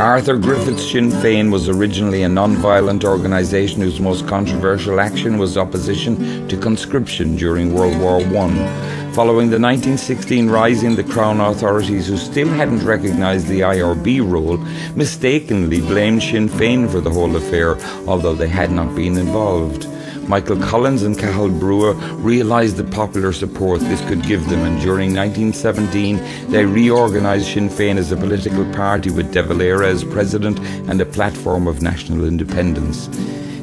Arthur Griffith's Sinn Féin was originally a non-violent organisation whose most controversial action was opposition to conscription during World War I. Following the 1916 rising, the Crown authorities, who still hadn't recognised the IRB role, mistakenly blamed Sinn Féin for the whole affair, although they had not been involved. Michael Collins and Cathal Brugha realised the popular support this could give them, and during 1917 they reorganised Sinn Féin as a political party with De Valera as president and a platform of national independence.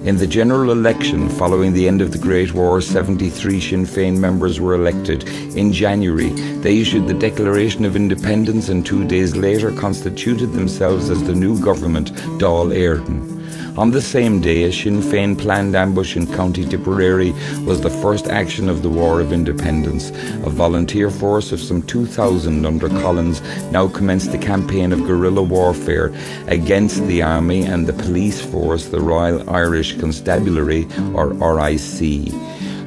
In the general election following the end of the Great War, 73 Sinn Féin members were elected. In January, they issued the Declaration of Independence and 2 days later constituted themselves as the new government, Dáil Éireann. On the same day, a Sinn Féin planned ambush in County Tipperary was the first action of the War of Independence. A volunteer force of some 2,000 under Collins now commenced a campaign of guerrilla warfare against the army and the police force, the Royal Irish Constabulary, or RIC.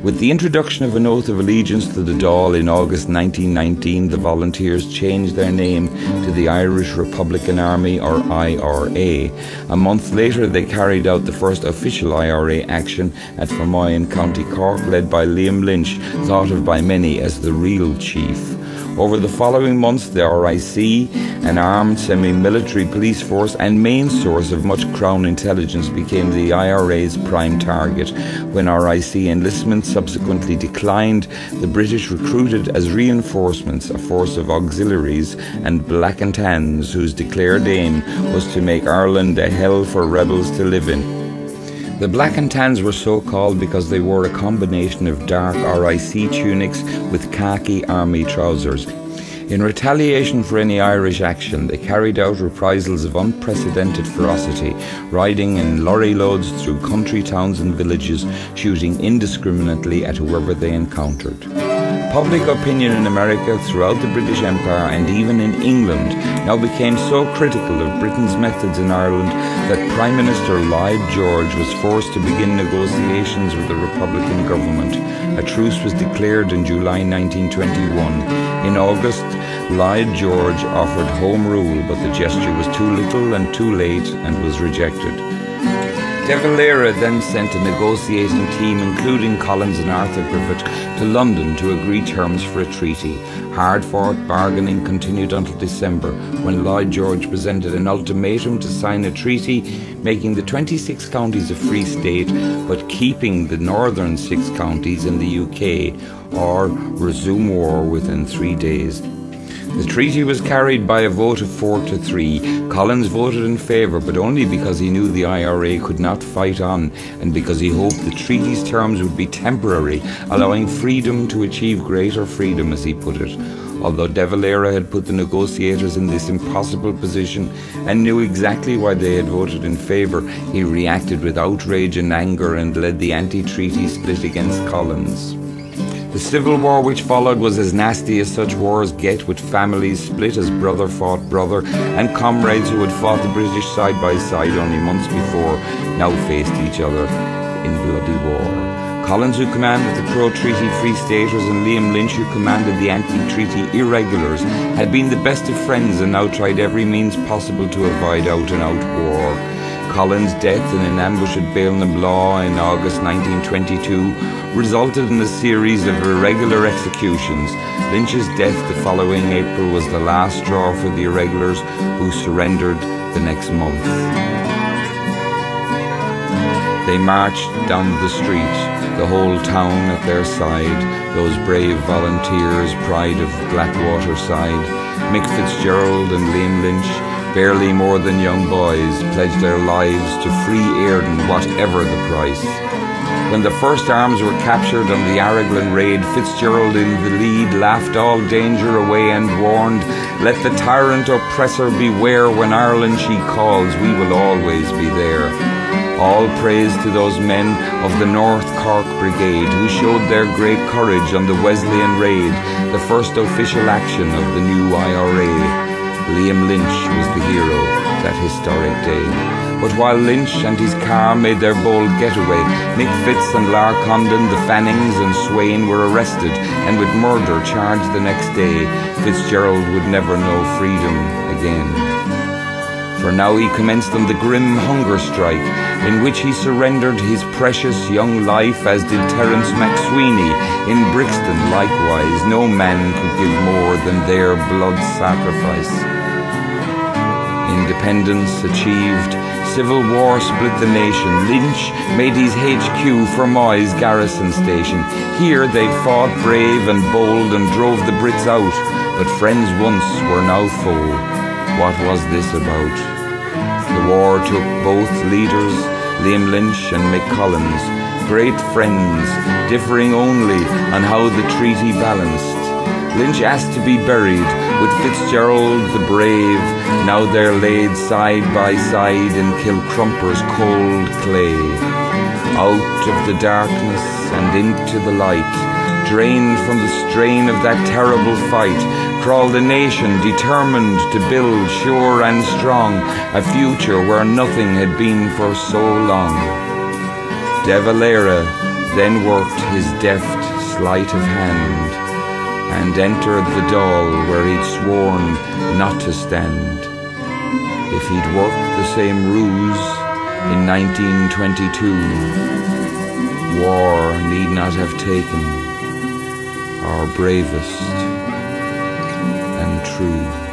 With the introduction of an oath of allegiance to the Dáil in August 1919, the volunteers changed their name to the Irish Republican Army, or IRA. A month later, they carried out the first official IRA action at Fermoy in County Cork, led by Liam Lynch, thought of by many as the real chief. Over the following months, the RIC, an armed semi-military police force and main source of much Crown intelligence, became the IRA's prime target. When RIC enlistment subsequently declined, the British recruited as reinforcements a force of auxiliaries and black and tans whose declared aim was to make Ireland a hell for rebels to live in. The Black and Tans were so called because they wore a combination of dark RIC tunics with khaki army trousers. In retaliation for any Irish action, they carried out reprisals of unprecedented ferocity, riding in lorry loads through country towns and villages, shooting indiscriminately at whoever they encountered. Public opinion in America, throughout the British Empire and even in England now became so critical of Britain's methods in Ireland that Prime Minister Lloyd George was forced to begin negotiations with the Republican government. A truce was declared in July 1921. In August, Lloyd George offered Home Rule, but the gesture was too little and too late and was rejected. De Valera then sent a negotiating team, including Collins and Arthur Griffith, to London to agree terms for a treaty. Hard-fought bargaining continued until December, when Lloyd George presented an ultimatum to sign a treaty making the 26 counties a free state, but keeping the northern 6 counties in the UK, or resume war within 3 days. The treaty was carried by a vote of 4-3. Collins voted in favour, but only because he knew the IRA could not fight on, and because he hoped the treaty's terms would be temporary, allowing freedom to achieve greater freedom, as he put it. Although De Valera had put the negotiators in this impossible position and knew exactly why they had voted in favour, he reacted with outrage and anger and led the anti-treaty split against Collins. The civil war which followed was as nasty as such wars get, with families split as brother fought brother, and comrades who had fought the British side by side only months before now faced each other in bloody war. Collins, who commanded the pro-treaty Free Staters, and Liam Lynch, who commanded the anti-treaty Irregulars, had been the best of friends and now tried every means possible to avoid out-and-out war. Collins' death in an ambush at Ballinablaw in August 1922 resulted in a series of irregular executions. Lynch's death the following April was the last straw for the Irregulars, who surrendered the next month. They marched down the street, the whole town at their side, those brave volunteers, pride of Blackwater side. Mick Fitzgerald and Liam Lynch, barely more than young boys, pledged their lives to free Éireann, whatever the price. When the first arms were captured on the Araglin raid, Fitzgerald in the lead laughed all danger away and warned, "Let the tyrant oppressor beware, when Ireland she calls, we will always be there." All praise to those men of the North Cork Brigade who showed their great courage on the Wesleyan raid, the first official action of the new IRA. Liam Lynch was the hero that historic day. But while Lynch and his car made their bold getaway, Mick Fitz and Lar Condon, the Fannings and Swain were arrested and with murder charged the next day. Fitzgerald would never know freedom again. for now he commenced on the grim hunger strike, in which he surrendered his precious young life, as did Terence MacSweeney. In Brixton likewise, no man could give more than their blood sacrifice. Independence achieved, civil war split the nation. Lynch made his HQ for Moy's garrison station. Here they fought brave and bold and drove the Brits out, but friends once were now foe. What was this about? The war took both leaders, Liam Lynch and Mick Collins, great friends, differing only on how the treaty balanced. Lynch asked to be buried with Fitzgerald the brave. Now they're laid side by side in Kilcrumper's cold clay. Out of the darkness and into the light, drained from the strain of that terrible fight, crawled a nation determined to build sure and strong a future where nothing had been for so long. De Valera then worked his deft sleight of hand, and entered the Dáil where he'd sworn not to stand. If he'd worked the same ruse in 1922, war need not have taken our bravest and true.